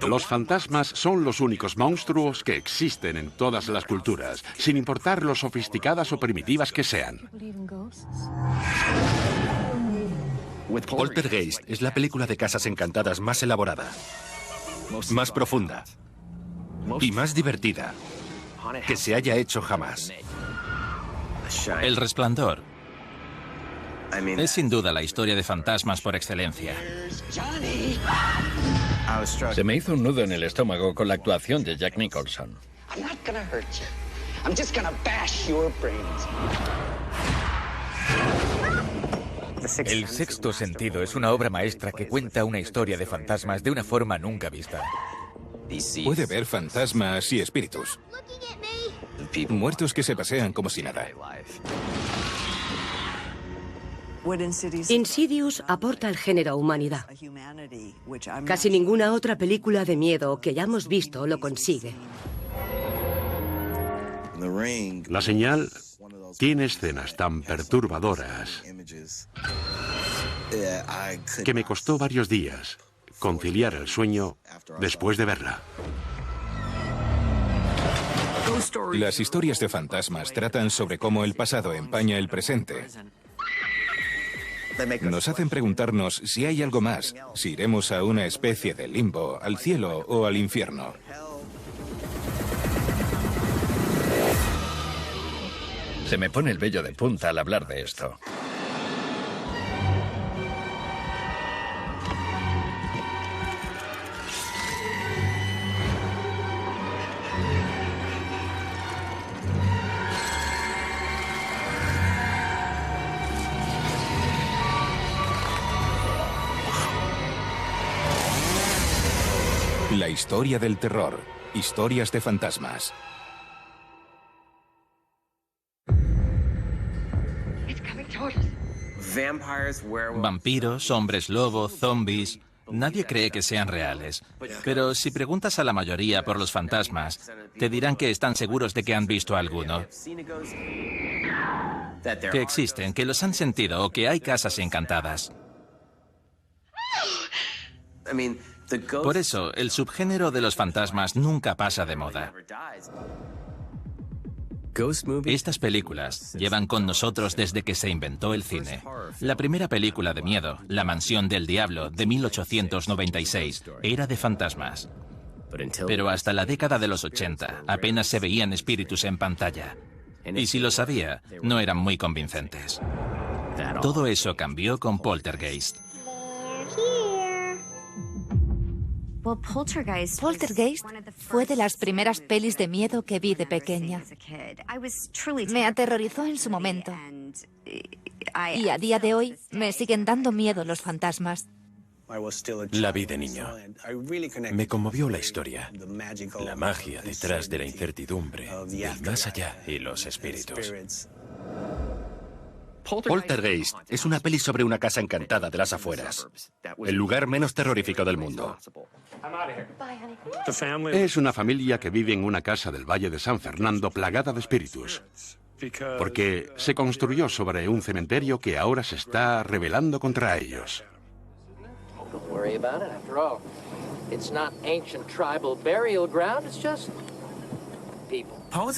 Los fantasmas son los únicos monstruos que existen en todas las culturas, sin importar lo sofisticadas o primitivas que sean. Poltergeist es la película de casas encantadas más elaborada, más profunda y más divertida que se haya hecho jamás. El Resplandor es sin duda la historia de fantasmas por excelencia. Se me hizo un nudo en el estómago con la actuación de Jack Nicholson. El Sexto Sentido es una obra maestra que cuenta una historia de fantasmas de una forma nunca vista. Puede ver fantasmas y espíritus. Muertos que se pasean como si nada. Insidious aporta al género humanidad. Casi ninguna otra película de miedo que hayamos visto lo consigue. La Señal tiene escenas tan perturbadoras que me costó varios días conciliar el sueño después de verla. Las historias de fantasmas tratan sobre cómo el pasado empaña el presente. Nos hacen preguntarnos si hay algo más, si iremos a una especie de limbo, al cielo o al infierno. Se me pone el vello de punta al hablar de esto. La historia del terror. Historias de fantasmas. Vampiros, hombres lobo, zombies... Nadie cree que sean reales. Pero si preguntas a la mayoría por los fantasmas, te dirán que están seguros de que han visto a alguno. Que existen, que los han sentido o que hay casas encantadas. Por eso, el subgénero de los fantasmas nunca pasa de moda. Estas películas llevan con nosotros desde que se inventó el cine. La primera película de miedo, La Mansión del Diablo, de 1896, era de fantasmas. Pero hasta la década de los 80 apenas se veían espíritus en pantalla. Y si los había, no eran muy convincentes. Todo eso cambió con Poltergeist. Poltergeist fue de las primeras pelis de miedo que vi de pequeña. Me aterrorizó en su momento. Y a día de hoy me siguen dando miedo los fantasmas. La vi de niño. Me conmovió la historia, la magia detrás de la incertidumbre, el más allá y los espíritus. Poltergeist es una peli sobre una casa encantada de las afueras, el lugar menos terrorífico del mundo. Es una familia que vive en una casa del Valle de San Fernando plagada de espíritus, porque se construyó sobre un cementerio que ahora se está rebelando contra ellos.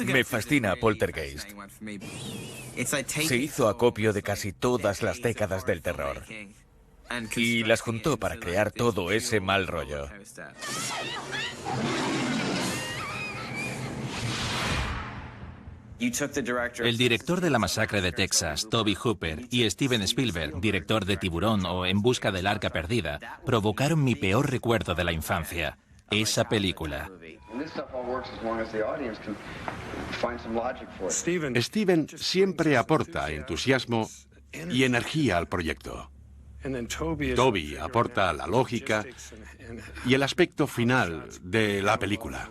Me fascina Poltergeist. Se hizo acopio de casi todas las décadas del terror y las juntó para crear todo ese mal rollo. El director de La Masacre de Texas, Tobe Hooper, y Steven Spielberg, director de Tiburón o En busca del arca perdida, provocaron mi peor recuerdo de la infancia. Esa película. Steven siempre aporta entusiasmo y energía al proyecto. Toby aporta la lógica y el aspecto final de la película.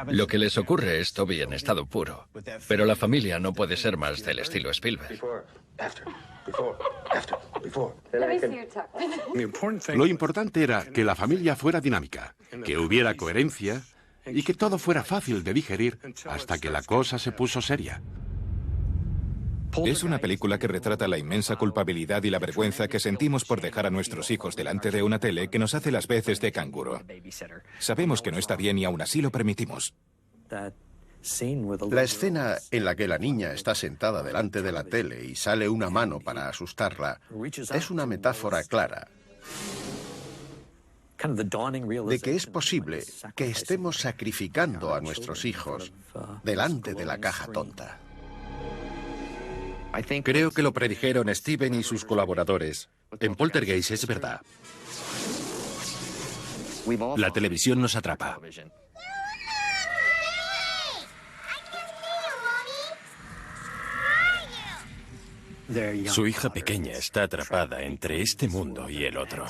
Lo que les ocurre es Toby en estado puro, pero la familia no puede ser más del estilo Spielberg. Lo importante era que la familia fuera dinámica, que hubiera coherencia y que todo fuera fácil de digerir hasta que la cosa se puso seria. Es una película que retrata la inmensa culpabilidad y la vergüenza que sentimos por dejar a nuestros hijos delante de una tele que nos hace las veces de canguro. Sabemos que no está bien y aún así lo permitimos. La escena en la que la niña está sentada delante de la tele y sale una mano para asustarla es una metáfora clara de que es posible que estemos sacrificando a nuestros hijos delante de la caja tonta. Creo que lo predijeron Steven y sus colaboradores. En Poltergeist es verdad. La televisión nos atrapa. Su hija pequeña está atrapada entre este mundo y el otro.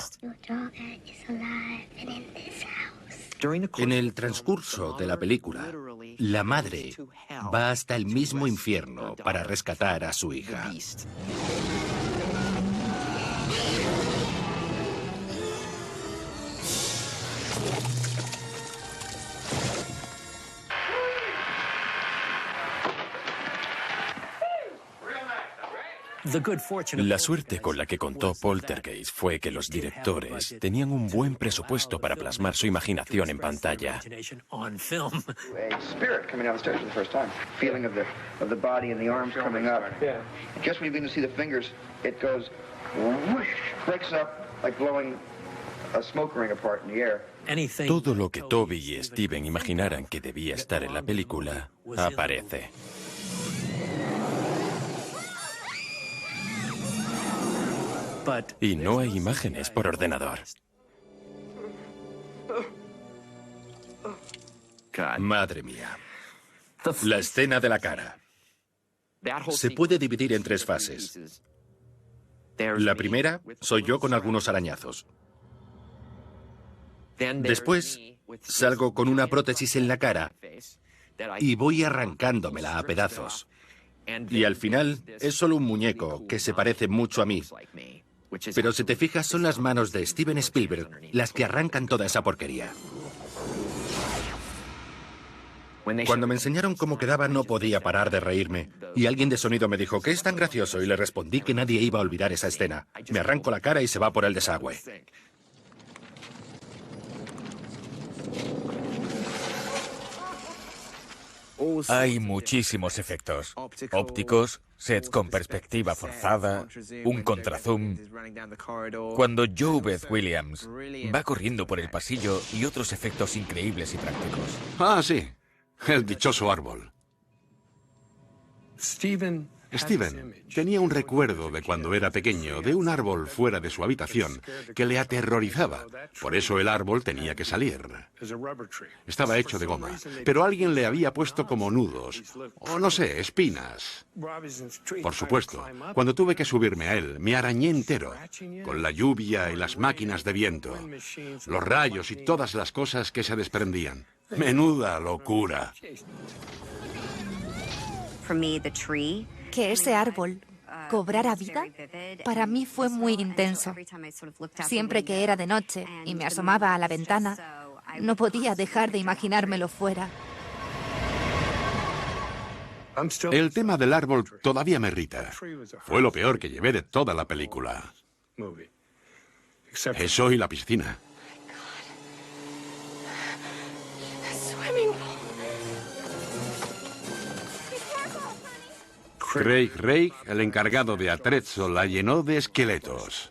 En el transcurso de la película, la madre va hasta el mismo infierno para rescatar a su hija. La suerte con la que contó Poltergeist fue que los directores tenían un buen presupuesto para plasmar su imaginación en pantalla. Todo lo que Toby y Steven imaginaran que debía estar en la película aparece. Y no hay imágenes por ordenador. Madre mía. La escena de la cara. Se puede dividir en 3 fases. La primera, soy yo con algunos arañazos. Después, salgo con una prótesis en la cara y voy arrancándomela a pedazos. Y al final, es solo un muñeco que se parece mucho a mí. Pero si te fijas, son las manos de Steven Spielberg las que arrancan toda esa porquería. Cuando me enseñaron cómo quedaba no podía parar de reírme. Y alguien de sonido me dijo que es tan gracioso y le respondí que nadie iba a olvidar esa escena. Me arranco la cara y se va por el desagüe. Hay muchísimos efectos. Ópticos, sets con perspectiva forzada, un contrazoom. Cuando Joe Beth Williams va corriendo por el pasillo y otros efectos increíbles y prácticos. Ah, sí. El dichoso árbol. Steven tenía un recuerdo de cuando era pequeño, de un árbol fuera de su habitación, que le aterrorizaba. Por eso el árbol tenía que salir. Estaba hecho de goma, pero alguien le había puesto como nudos, o no sé, espinas. Por supuesto, cuando tuve que subirme a él, me arañé entero, con la lluvia y las máquinas de viento, los rayos y todas las cosas que se desprendían. Menuda locura. Que ese árbol cobrara vida, para mí fue muy intenso. Siempre que era de noche y me asomaba a la ventana, no podía dejar de imaginármelo fuera. El tema del árbol todavía me irrita. Fue lo peor que llevé de toda la película. Eso y la piscina. Craig Reich, el encargado de atrezzo, la llenó de esqueletos.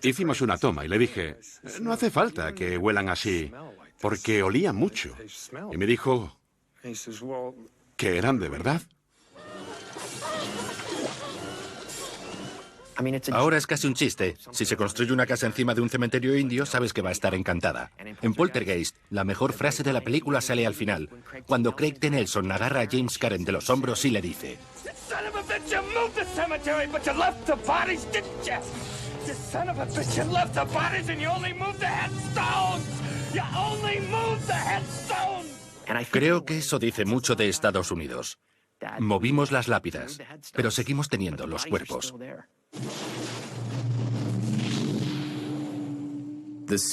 Hicimos una toma y le dije, no hace falta que huelan así, porque olían mucho. Y me dijo que eran de verdad. Ahora es casi un chiste. Si se construye una casa encima de un cementerio indio, sabes que va a estar encantada. En Poltergeist, la mejor frase de la película sale al final, cuando Craig T. Nelson agarra a James Karen de los hombros y le dice: Creo que eso dice mucho de Estados Unidos. Movimos las lápidas, pero seguimos teniendo los cuerpos.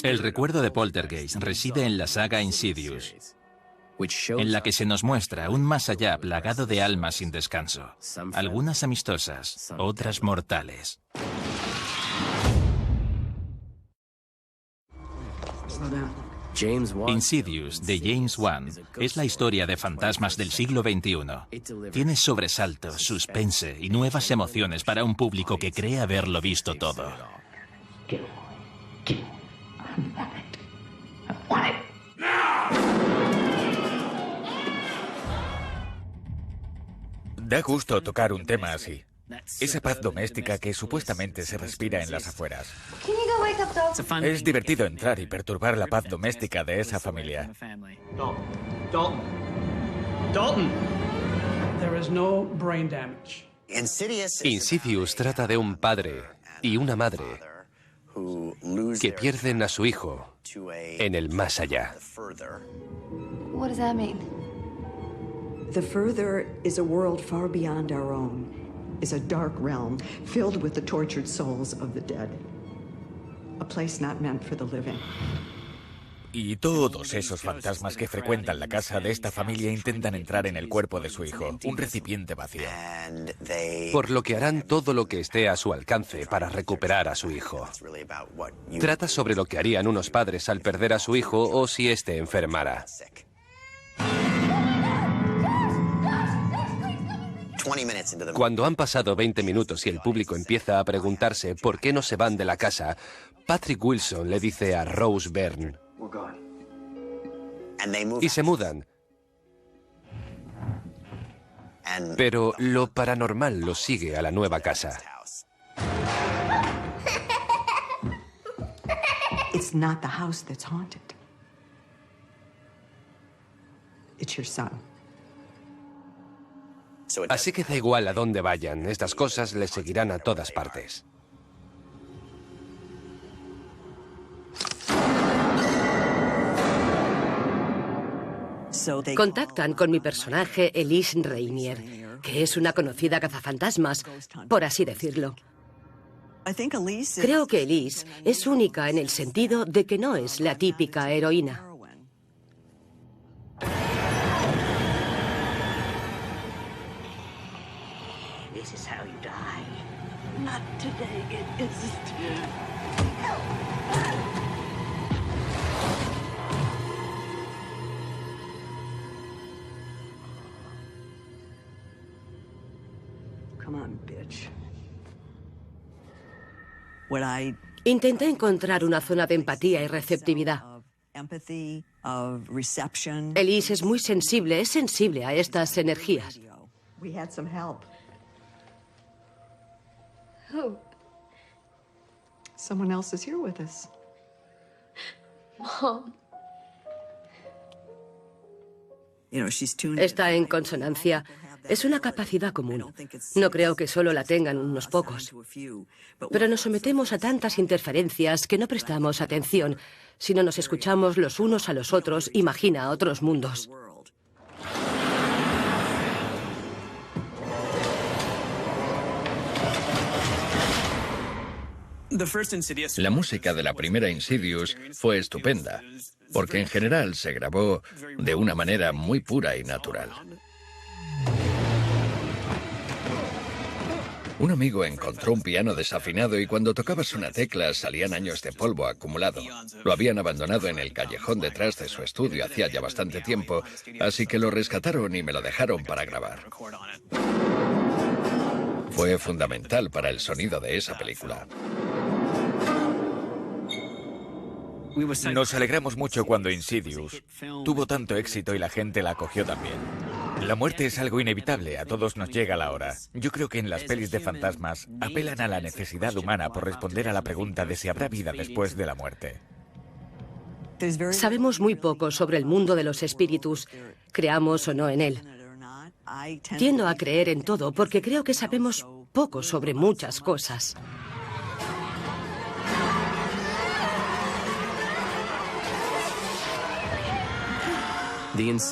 El recuerdo de Poltergeist reside en la saga Insidious, en la que se nos muestra un más allá plagado de almas sin descanso, algunas amistosas, otras mortales. Insidious, de James Wan, es la historia de fantasmas del siglo XXI. Tiene sobresalto, suspense y nuevas emociones para un público que cree haberlo visto todo. Da gusto tocar un tema así. Esa paz doméstica que supuestamente se respira en las afueras. Es divertido entrar y perturbar la paz doméstica de esa familia. Insidious trata de un padre y una madre que pierden a su hijo en el más allá. What does that mean? The further is a world far beyond our own, is a dark realm filled with the tortured souls of the dead. A place not meant for the living. Y todos esos fantasmas que frecuentan la casa de esta familia intentan entrar en el cuerpo de su hijo, un recipiente vacío. Por lo que harán todo lo que esté a su alcance para recuperar a su hijo. Trata sobre lo que harían unos padres al perder a su hijo o si éste enfermara. Cuando han pasado 20 minutos y el público empieza a preguntarse por qué no se van de la casa, Patrick Wilson le dice a Rose Byrne: y se mudan. Pero lo paranormal los sigue a la nueva casa. It's not the house that's haunted. It's your son. Así que da igual a dónde vayan, estas cosas les seguirán a todas partes. Contactan con mi personaje Elise Rainier, que es una conocida cazafantasmas, por así decirlo. Creo que Elise es única en el sentido de que no es la típica heroína. This is how you die. Not today, it isn't. Come on, bitch. Intenté encontrar una zona de empatía y receptividad. Elise es muy sensible, es sensible a estas energías. We had some help. Who? Someone else is here with us. Mom. Está en consonancia. Es una capacidad común. No creo que solo la tengan unos pocos. Pero nos sometemos a tantas interferencias que no prestamos atención. Si no nos escuchamos los unos a los otros, imagina otros mundos. La música de la primera Insidious fue estupenda, porque en general se grabó de una manera muy pura y natural. Un amigo encontró un piano desafinado y cuando tocabas una tecla salían años de polvo acumulado. Lo habían abandonado en el callejón detrás de su estudio hacía ya bastante tiempo, así que lo rescataron y me lo dejaron para grabar. Fue fundamental para el sonido de esa película. Nos alegramos mucho cuando Insidious tuvo tanto éxito y la gente la acogió también. La muerte es algo inevitable, a todos nos llega la hora. Yo creo que en las pelis de fantasmas apelan a la necesidad humana por responder a la pregunta de si habrá vida después de la muerte. Sabemos muy poco sobre el mundo de los espíritus, creamos o no en él. Tiendo a creer en todo porque creo que sabemos poco sobre muchas cosas.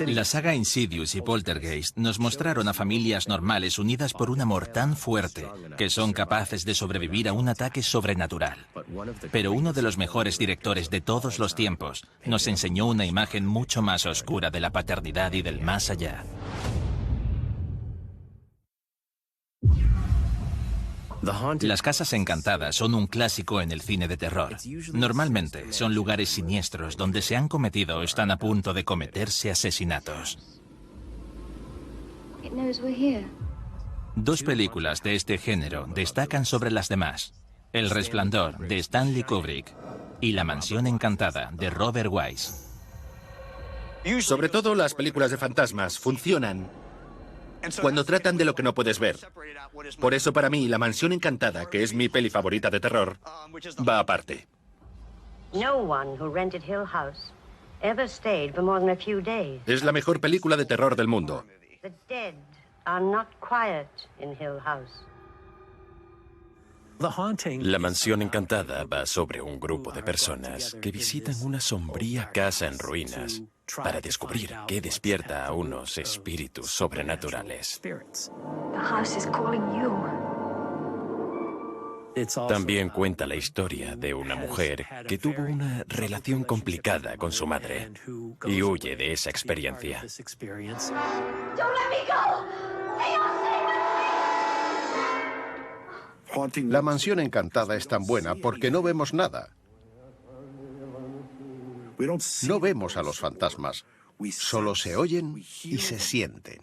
La saga Insidious y Poltergeist nos mostraron a familias normales unidas por un amor tan fuerte que son capaces de sobrevivir a un ataque sobrenatural. Pero uno de los mejores directores de todos los tiempos nos enseñó una imagen mucho más oscura de la paternidad y del más allá. Las casas encantadas son un clásico en el cine de terror. Normalmente son lugares siniestros donde se han cometido o están a punto de cometerse asesinatos. Dos películas de este género destacan sobre las demás: El Resplandor, de Stanley Kubrick, y La Mansión Encantada, de Robert Wise. Sobre todo las películas de fantasmas funcionan cuando tratan de lo que no puedes ver. Por eso para mí, La Mansión Encantada, que es mi peli favorita de terror, va aparte. Es la mejor película de terror del mundo. La Mansión Encantada va sobre un grupo de personas que visitan una sombría casa en ruinas para descubrir qué despierta a unos espíritus sobrenaturales. También cuenta la historia de una mujer que tuvo una relación complicada con su madre y huye de esa experiencia. La Mansión Encantada es tan buena porque no vemos nada. No vemos a los fantasmas, solo se oyen y se sienten.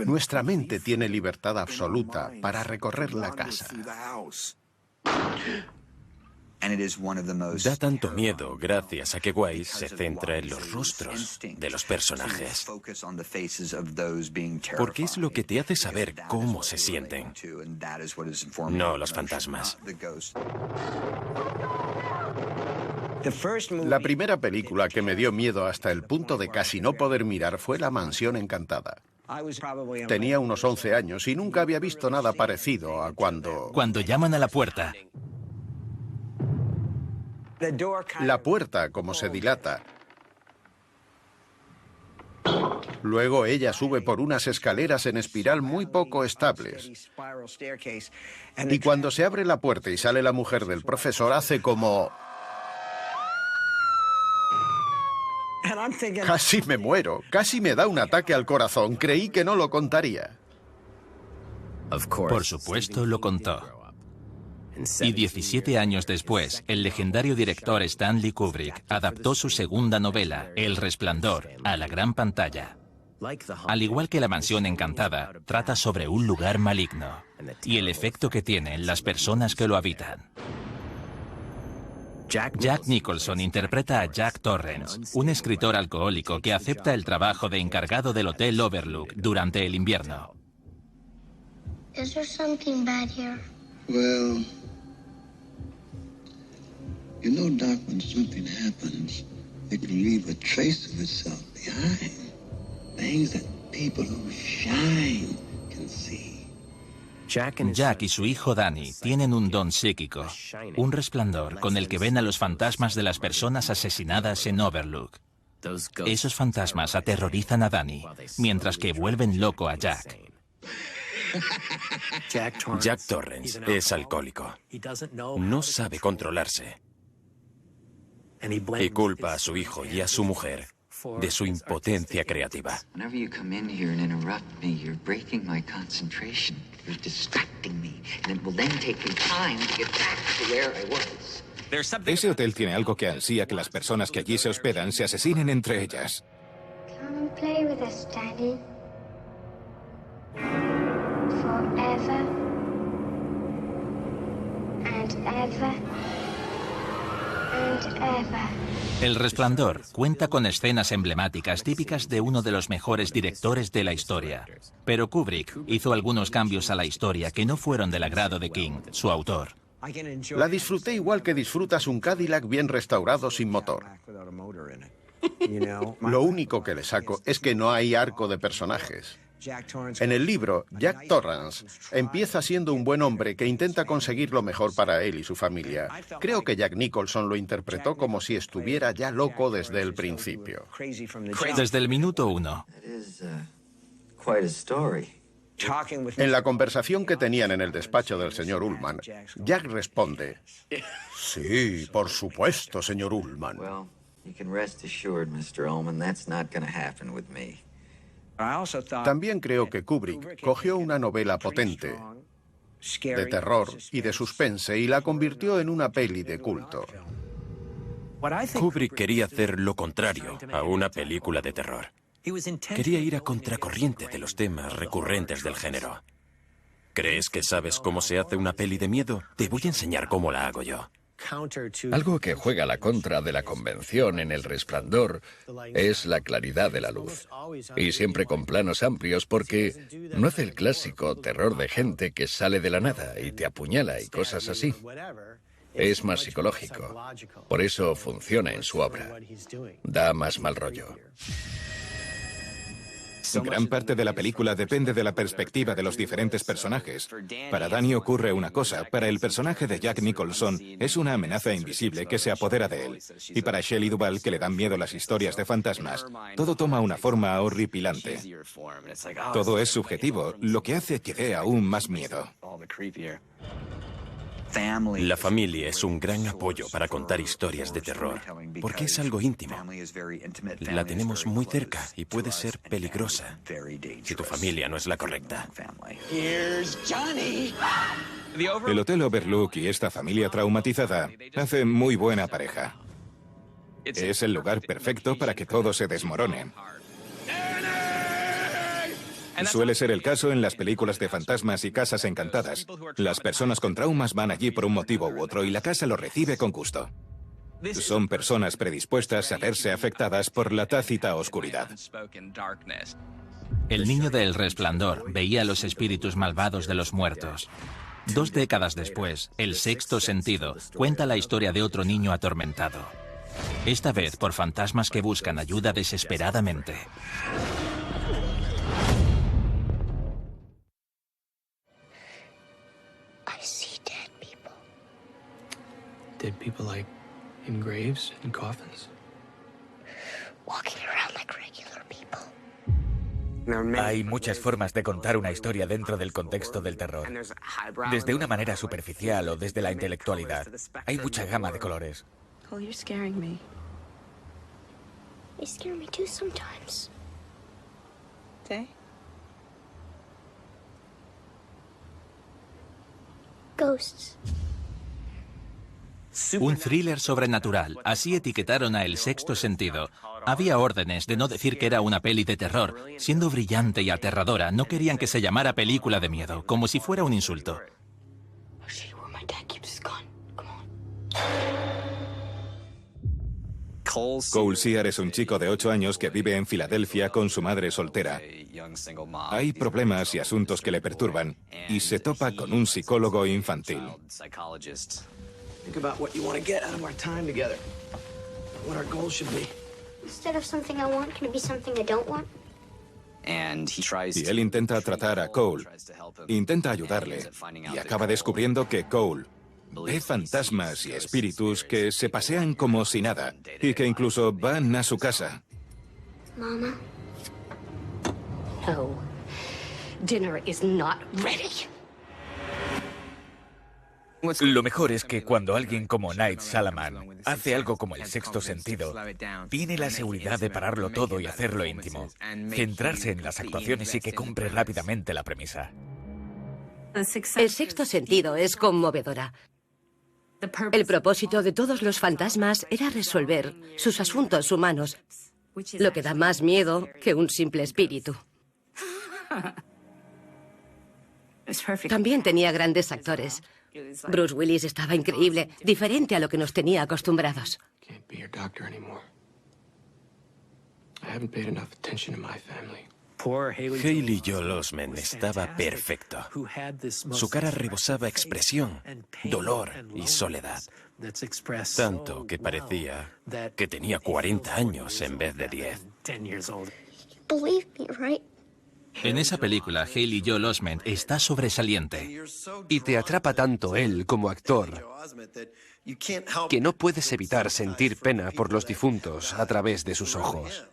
Nuestra mente tiene libertad absoluta para recorrer la casa. Da tanto miedo gracias a que Wise se centra en los rostros de los personajes. Porque es lo que te hace saber cómo se sienten, no los fantasmas. La primera película que me dio miedo hasta el punto de casi no poder mirar fue La Mansión Encantada. Tenía unos 11 años y nunca había visto nada parecido a Cuando llaman a la puerta. La puerta, como se dilata. Luego ella sube por unas escaleras en espiral muy poco estables. Y cuando se abre la puerta y sale la mujer del profesor, hace como... Casi me muero, casi me da un ataque al corazón. Creí que no lo contaría. Por supuesto, lo contó. Y 17 años después, el legendario director Stanley Kubrick adaptó su segunda novela, El Resplandor, a la gran pantalla. Al igual que La Mansión Encantada, trata sobre un lugar maligno y el efecto que tiene en las personas que lo habitan. Jack Nicholson interpreta a Jack Torrance, un escritor alcohólico que acepta el trabajo de encargado del Hotel Overlook durante el invierno. Is there something bad here? Well, you know, Doc, when something happens, it can leave a trace of itself behind. Things that people who shine can see. Jack y su hijo Danny tienen un don psíquico, un resplandor con el que ven a los fantasmas de las personas asesinadas en Overlook. Esos fantasmas aterrorizan a Danny, mientras que vuelven loco a Jack. Jack Torrance es alcohólico. No sabe controlarse. Y culpa a su hijo y a su mujer de su impotencia creativa. Whenever you come in here and interrupt me, you're breaking my concentration. You're distracting me, and it will then take me time to get back to where I was. Ese hotel tiene algo que ansía que las personas que allí se hospedan se asesinen entre ellas. Come and play with us, Daddy. Forever and ever and ever. El Resplandor cuenta con escenas emblemáticas típicas de uno de los mejores directores de la historia. Pero Kubrick hizo algunos cambios a la historia que no fueron del agrado de King, su autor. La disfruté igual que disfrutas un Cadillac bien restaurado sin motor. Lo único que le saco es que no hay arco de personajes. En el libro, Jack Torrance empieza siendo un buen hombre que intenta conseguir lo mejor para él y su familia. Creo que Jack Nicholson lo interpretó como si estuviera ya loco desde el principio. Desde el minuto 1. En la conversación que tenían en el despacho del señor Ullman, Jack responde: sí, por supuesto, señor Ullman. También creo que Kubrick cogió una novela potente, de terror y de suspense, y la convirtió en una peli de culto. Kubrick quería hacer lo contrario a una película de terror. Quería ir a contracorriente de los temas recurrentes del género. ¿Crees que sabes cómo se hace una peli de miedo? Te voy a enseñar cómo la hago yo. Algo que juega a la contra de la convención en El Resplandor es la claridad de la luz. Y siempre con planos amplios, porque no hace el clásico terror de gente que sale de la nada y te apuñala y cosas así. Es más psicológico. Por eso funciona en su obra. Da más mal rollo. Gran parte de la película depende de la perspectiva de los diferentes personajes. Para Danny ocurre una cosa, para el personaje de Jack Nicholson es una amenaza invisible que se apodera de él. Y para Shelley Duvall, que le dan miedo las historias de fantasmas, todo toma una forma horripilante. Todo es subjetivo, lo que hace que dé aún más miedo. La familia es un gran apoyo para contar historias de terror, porque es algo íntimo. La tenemos muy cerca y puede ser peligrosa si tu familia no es la correcta. El Hotel Overlook y esta familia traumatizada hacen muy buena pareja. Es el lugar perfecto para que todo se desmorone. Suele ser el caso en las películas de fantasmas y casas encantadas. Las personas con traumas van allí por un motivo u otro y la casa lo recibe con gusto. Son personas predispuestas a verse afectadas por la tácita oscuridad. El niño de El Resplandor veía los espíritus malvados de los muertos. 2 décadas después, El Sexto Sentido cuenta la historia de otro niño atormentado. Esta vez por fantasmas que buscan ayuda desesperadamente. Dead people like in graves and coffins. Walking around like regular people. Hay muchas formas de contar una historia dentro del contexto del terror. Desde una manera superficial o desde la intelectualidad. Hay mucha gama de colores. Oh, you're scaring me. They scare me too sometimes. Tay? Ghosts. Un thriller sobrenatural, así etiquetaron a El Sexto Sentido. Había órdenes de no decir que era una peli de terror. Siendo brillante y aterradora, no querían que se llamara película de miedo, como si fuera un insulto. Cole Sear es un chico de 8 años que vive en Filadelfia con su madre soltera. Hay problemas y asuntos que le perturban, y se topa con un psicólogo infantil. Think about what you want to get out of our time together. What our goals should be. Instead of something I want, can it be something I don't want? Y él intenta tratar a Cole, intenta ayudarle, y acaba descubriendo que Cole ve fantasmas y espíritus que se pasean como si nada, y que incluso van a su casa. Mama? No. Dinner is not ready. Lo mejor es que cuando alguien como Night Shyamalan hace algo como El Sexto Sentido, tiene la seguridad de pararlo todo y hacerlo íntimo, centrarse en las actuaciones y que compre rápidamente la premisa. El Sexto Sentido es conmovedora. El propósito de todos los fantasmas era resolver sus asuntos humanos, lo que da más miedo que un simple espíritu. También tenía grandes actores. Bruce Willis estaba increíble, diferente a lo que nos tenía acostumbrados. Haley Joel Osment estaba perfecto. Su cara rebosaba expresión, dolor y soledad. Tanto que parecía que tenía 40 años en vez de 10. Believe me, right? En esa película, Haley Joel Osment está sobresaliente. Y te atrapa tanto él como actor que no puedes evitar sentir pena por los difuntos a través de sus ojos.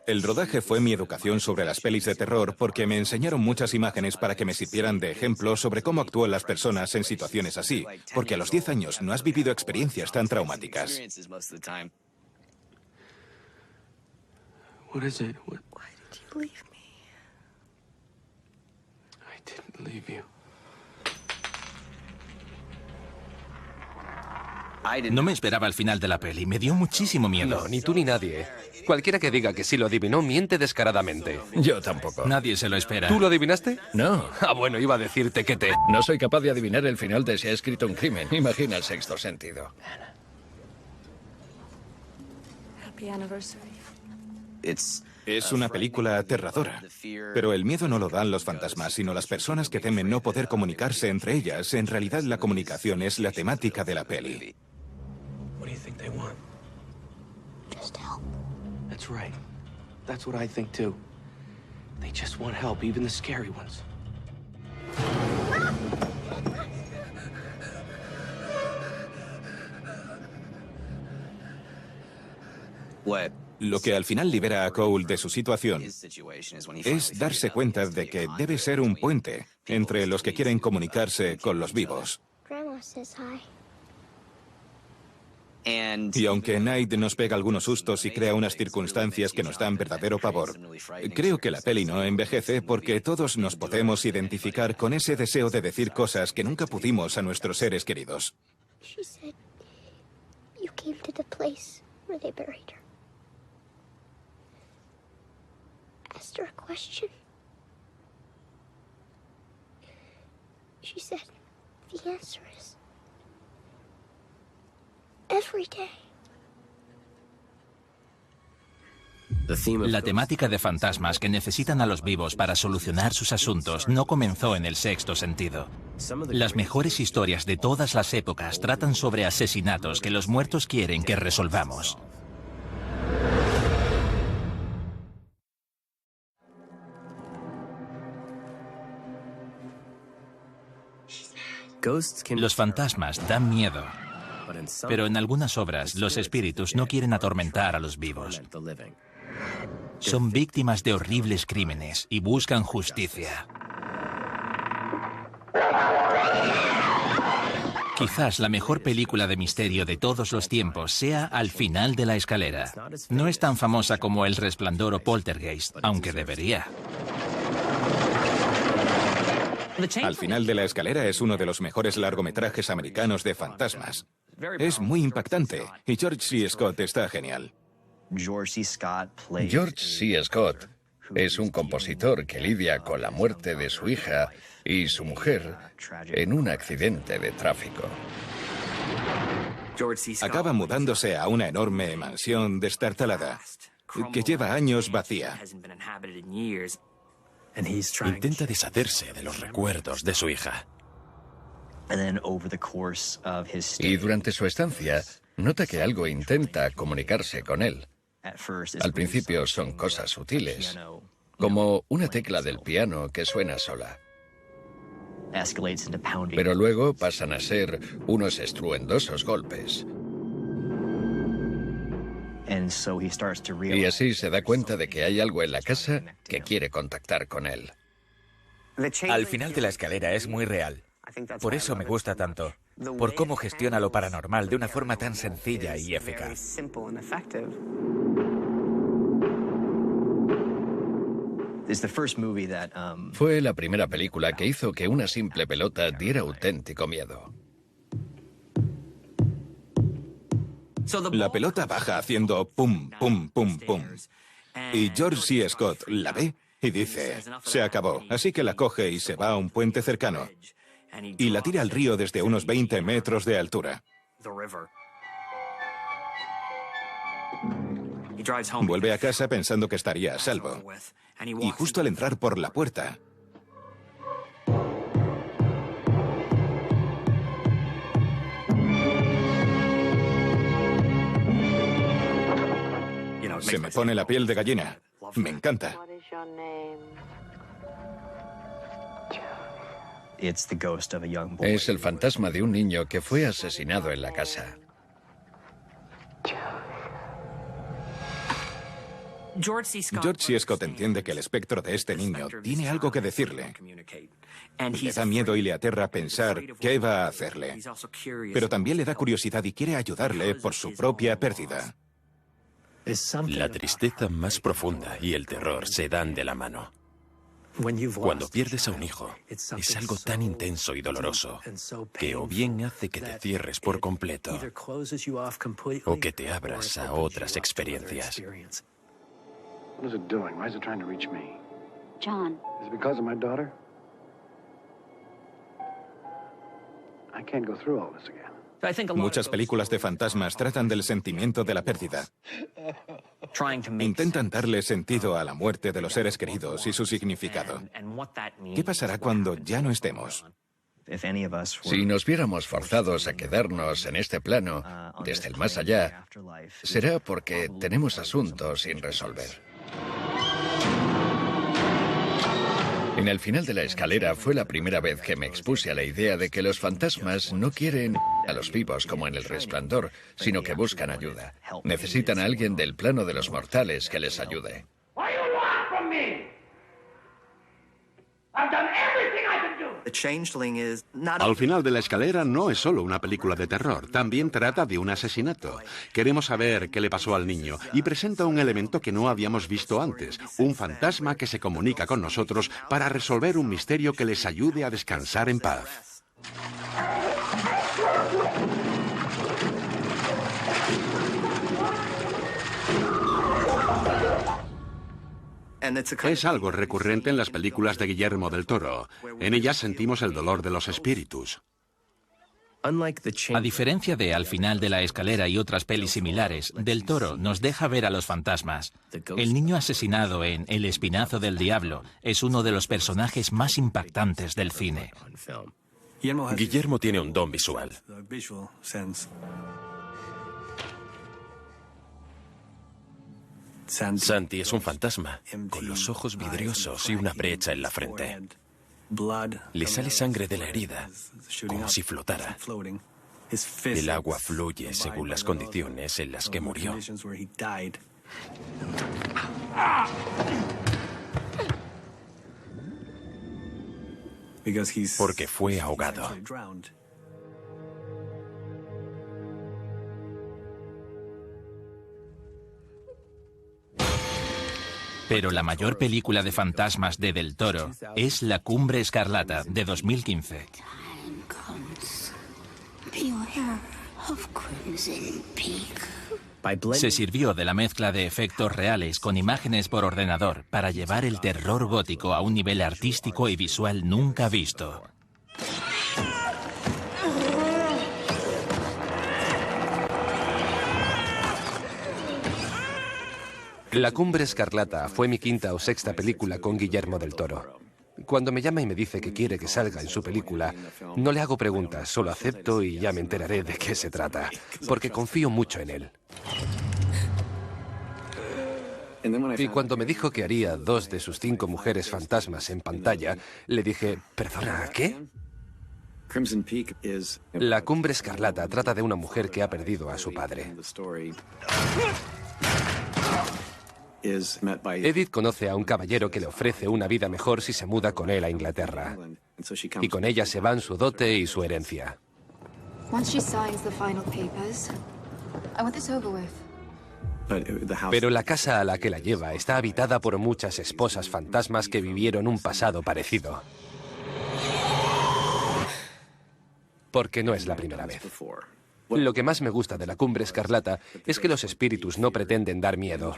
El rodaje fue mi educación sobre las pelis de terror porque me enseñaron muchas imágenes para que me sirvieran de ejemplo sobre cómo actúan las personas en situaciones así, porque a los 10 años no has vivido experiencias tan traumáticas. What is it? Why did you leave me? I didn't leave you. No me esperaba el final de la peli, me dio muchísimo miedo. No, ni tú ni nadie. Cualquiera que diga que sí lo adivinó miente descaradamente. Yo tampoco. Nadie se lo espera. ¿Tú lo adivinaste? No. Ah, bueno, iba a decirte que te... No soy capaz de adivinar el final de Si ha escrito un crimen. Imagina El sexto sentido. Happy anniversary. Es una película aterradora, pero el miedo no lo dan los fantasmas, sino las personas que temen no poder comunicarse entre ellas. En realidad, la comunicación es la temática de la peli. What do you think they want? Just help. That's right. That's what I think too. They just want help, even the scary ones. Lo que al final libera a Cole de su situación es darse cuenta de que debe ser un puente entre los que quieren comunicarse con los vivos. Y aunque Night nos pega algunos sustos y crea unas circunstancias que nos dan verdadero pavor, creo que la peli no envejece porque todos nos podemos identificar con ese deseo de decir cosas que nunca pudimos a nuestros seres queridos. She said you came to the place where they buried her. Asked her a question. She said the answer is every day. La temática de fantasmas que necesitan a los vivos para solucionar sus asuntos no comenzó en El sexto sentido. Las mejores historias de todas las épocas tratan sobre asesinatos que los muertos quieren que resolvamos. Los fantasmas dan miedo, pero en algunas obras los espíritus no quieren atormentar a los vivos. Son víctimas de horribles crímenes y buscan justicia. Quizás la mejor película de misterio de todos los tiempos sea Al final de la escalera. No es tan famosa como El Resplandor o Poltergeist, aunque debería. Al final de la escalera es uno de los mejores largometrajes americanos de fantasmas. Es muy impactante y George C. Scott está genial. George C. Scott es un compositor que lidia con la muerte de su hija y su mujer en un accidente de tráfico. Acaba mudándose a una enorme mansión destartalada que lleva años vacía. Intenta deshacerse de los recuerdos de su hija. Y durante su estancia, nota que algo intenta comunicarse con él. Al principio son cosas sutiles, como una tecla del piano que suena sola. Pero luego pasan a ser unos estruendosos golpes. Y así se da cuenta de que hay algo en la casa que quiere contactar con él. Al final de la escalera es muy real. Por eso me gusta tanto. Por cómo gestiona lo paranormal de una forma tan sencilla y eficaz. Fue la primera película que hizo que una simple pelota diera auténtico miedo. La pelota baja haciendo pum, pum, pum, pum. Y George C. Scott la ve y dice, se acabó. Así que la coge y se va a un puente cercano. Y la tira al río desde unos 20 metros de altura. Vuelve a casa pensando que estaría a salvo. Y justo al entrar por la puerta, se me pone la piel de gallina. Me encanta. Es el fantasma de un niño que fue asesinado en la casa. George C. Scott entiende que el espectro de este niño tiene algo que decirle. Le da miedo y le aterra pensar qué va a hacerle. Pero también le da curiosidad y quiere ayudarle por su propia pérdida. La tristeza más profunda y el terror se dan de la mano. Cuando pierdes a un hijo, es algo tan intenso y doloroso que o bien hace que te cierres por completo o que te abras a otras experiencias. What is it doing? Why is it trying to reach me? John. Is it because of my daughter? I can't go through all this again. Muchas películas de fantasmas tratan del sentimiento de la pérdida. Intentan darle sentido a la muerte de los seres queridos y su significado. ¿Qué pasará cuando ya no estemos? Si nos viéramos forzados a quedarnos en este plano, desde el más allá, será porque tenemos asuntos sin resolver. En el final de la escalera fue la primera vez que me expuse a la idea de que los fantasmas no quieren a los vivos como en El Resplandor, sino que buscan ayuda. Necesitan a alguien del plano de los mortales que les ayude. Al final de la escalera no es solo una película de terror, también trata de un asesinato. Queremos saber qué le pasó al niño y presenta un elemento que no habíamos visto antes, un fantasma que se comunica con nosotros para resolver un misterio que les ayude a descansar en paz. Es algo recurrente en las películas de Guillermo del Toro. En ellas sentimos el dolor de los espíritus. A diferencia de Al final de la escalera y otras pelis similares, Del Toro nos deja ver a los fantasmas. El niño asesinado en El Espinazo del Diablo es uno de los personajes más impactantes del cine. Guillermo tiene un don visual. Santi es un fantasma, con los ojos vidriosos y una brecha en la frente. Le sale sangre de la herida, como si flotara. El agua fluye según las condiciones en las que murió. Porque fue ahogado. Pero la mayor película de fantasmas de Del Toro es La Cumbre Escarlata, de 2015. Se sirvió de la mezcla de efectos reales con imágenes por ordenador para llevar el terror gótico a un nivel artístico y visual nunca visto. La Cumbre Escarlata fue mi quinta o sexta película con Guillermo del Toro. Cuando me llama y me dice que quiere que salga en su película, no le hago preguntas, solo acepto y ya me enteraré de qué se trata, porque confío mucho en él. Y cuando me dijo que haría 2 de sus 5 mujeres fantasmas en pantalla, le dije, ¿perdona, qué? La Cumbre Escarlata trata de una mujer que ha perdido a su padre. Edith conoce a un caballero que le ofrece una vida mejor si se muda con él a Inglaterra. Y con ella se van su dote y su herencia. Pero la casa a la que la lleva está habitada por muchas esposas fantasmas que vivieron un pasado parecido. Porque no es la primera vez. Lo que más me gusta de La Cumbre Escarlata es que los espíritus no pretenden dar miedo.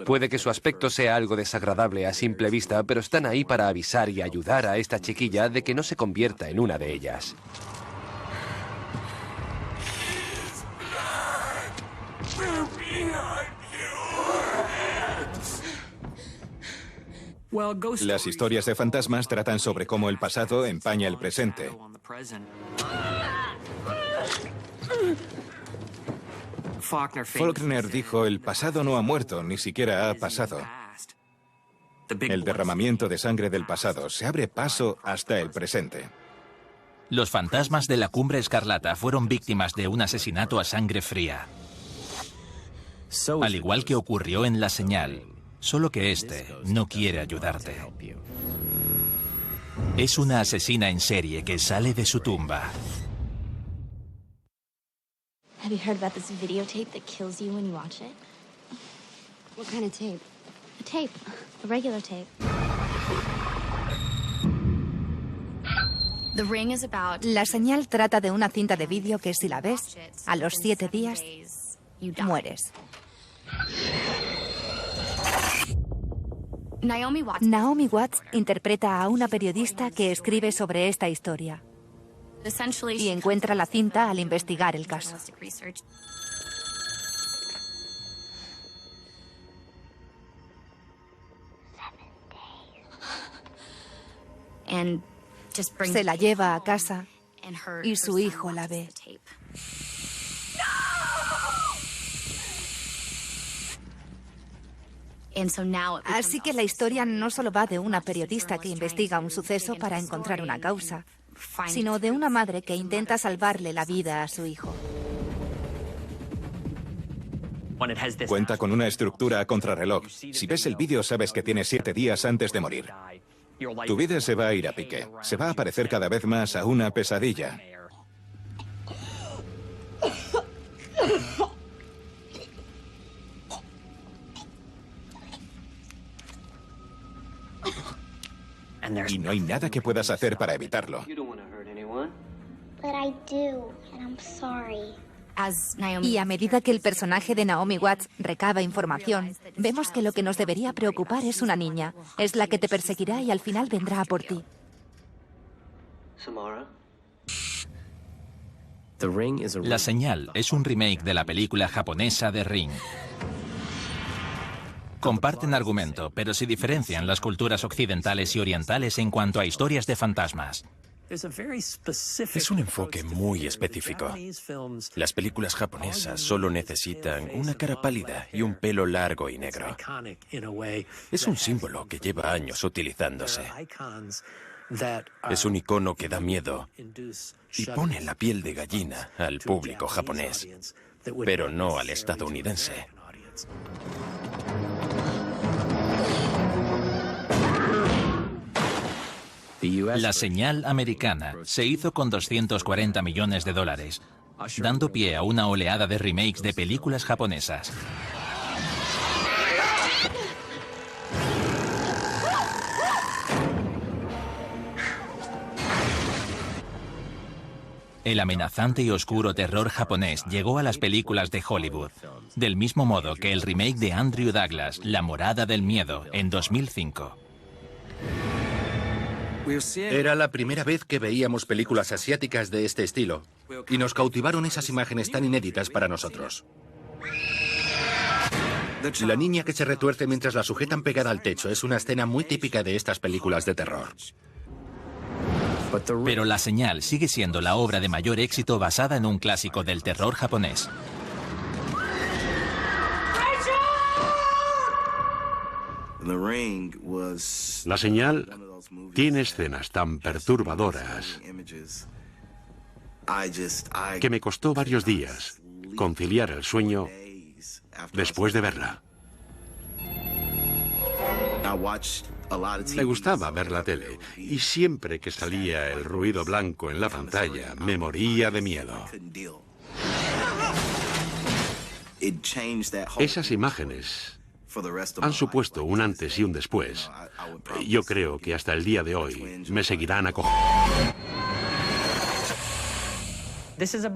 Puede que su aspecto sea algo desagradable a simple vista, pero están ahí para avisar y ayudar a esta chiquilla de que no se convierta en una de ellas. Las historias de fantasmas tratan sobre cómo el pasado empaña el presente. Faulkner dijo, el pasado no ha muerto, ni siquiera ha pasado. El derramamiento de sangre del pasado se abre paso hasta el presente. Los fantasmas de la Cumbre Escarlata fueron víctimas de un asesinato a sangre fría. Al igual que ocurrió en La Señal, solo que este no quiere ayudarte. Es una asesina en serie que sale de su tumba. Have you heard about this videotape that kills you when you watch it? What kind of tape? A tape. A regular tape. The Ring is about... La Señal trata de una cinta de vídeo que si la ves, a los 7 días, mueres. Naomi Watts interpreta a una periodista que escribe sobre esta historia y encuentra la cinta al investigar el caso. Se la lleva a casa y su hijo la ve. Así que la historia no solo va de una periodista que investiga un suceso para encontrar una causa, sino de una madre que intenta salvarle la vida a su hijo. Cuenta con una estructura a contrarreloj. Si ves el vídeo sabes que tienes 7 días antes de morir. Tu vida se va a ir a pique. Se va a parecer cada vez más a una pesadilla. Y no hay nada que puedas hacer para evitarlo. But I do, and I'm sorry. Y a medida que el personaje de Naomi Watts recaba información, vemos que lo que nos debería preocupar es una niña. Es la que te perseguirá y al final vendrá a por ti. La Señal es un remake de la película japonesa The Ring. Comparten argumento, pero se diferencian las culturas occidentales y orientales en cuanto a historias de fantasmas. Es un enfoque muy específico. Las películas japonesas solo necesitan una cara pálida y un pelo largo y negro. Es un símbolo que lleva años utilizándose. Es un icono que da miedo y pone la piel de gallina al público japonés, pero no al estadounidense. La Señal americana se hizo con $240 millones, dando pie a una oleada de remakes de películas japonesas. El amenazante y oscuro terror japonés llegó a las películas de Hollywood, del mismo modo que el remake de Andrew Douglas, La Morada del Miedo, en 2005. Era la primera vez que veíamos películas asiáticas de este estilo, y nos cautivaron esas imágenes tan inéditas para nosotros. La niña que se retuerce mientras la sujetan pegada al techo es una escena muy típica de estas películas de terror. Pero La Señal sigue siendo la obra de mayor éxito basada en un clásico del terror japonés. La Señal tiene escenas tan perturbadoras que me costó varios días conciliar el sueño después de verla. Me gustaba ver la tele y siempre que salía el ruido blanco en la pantalla me moría de miedo. Esas imágenes han supuesto un antes y un después. Yo creo que hasta el día de hoy me seguirán acogiendo.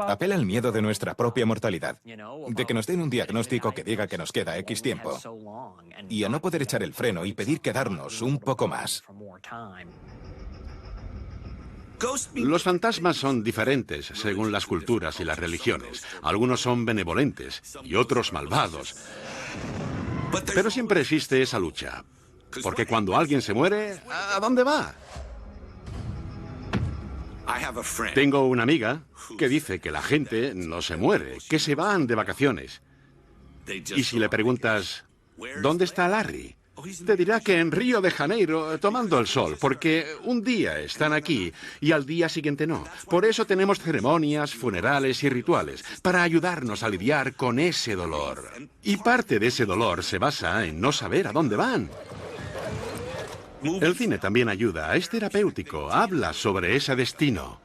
Apela al miedo de nuestra propia mortalidad, de que nos den un diagnóstico que diga que nos queda X tiempo, y a no poder echar el freno y pedir quedarnos un poco más. Los fantasmas son diferentes según las culturas y las religiones. Algunos son benevolentes y otros malvados. Pero siempre existe esa lucha. Porque cuando alguien se muere, ¿a dónde va? Tengo una amiga que dice que la gente no se muere, que se van de vacaciones. Y si le preguntas, ¿dónde está Larry?, Te dirá que en Río de Janeiro, tomando el sol, porque un día están aquí y al día siguiente no. Por eso tenemos ceremonias, funerales y rituales, para ayudarnos a lidiar con ese dolor. Y parte de ese dolor se basa en no saber a dónde van. El cine también ayuda, es terapéutico, habla sobre ese destino.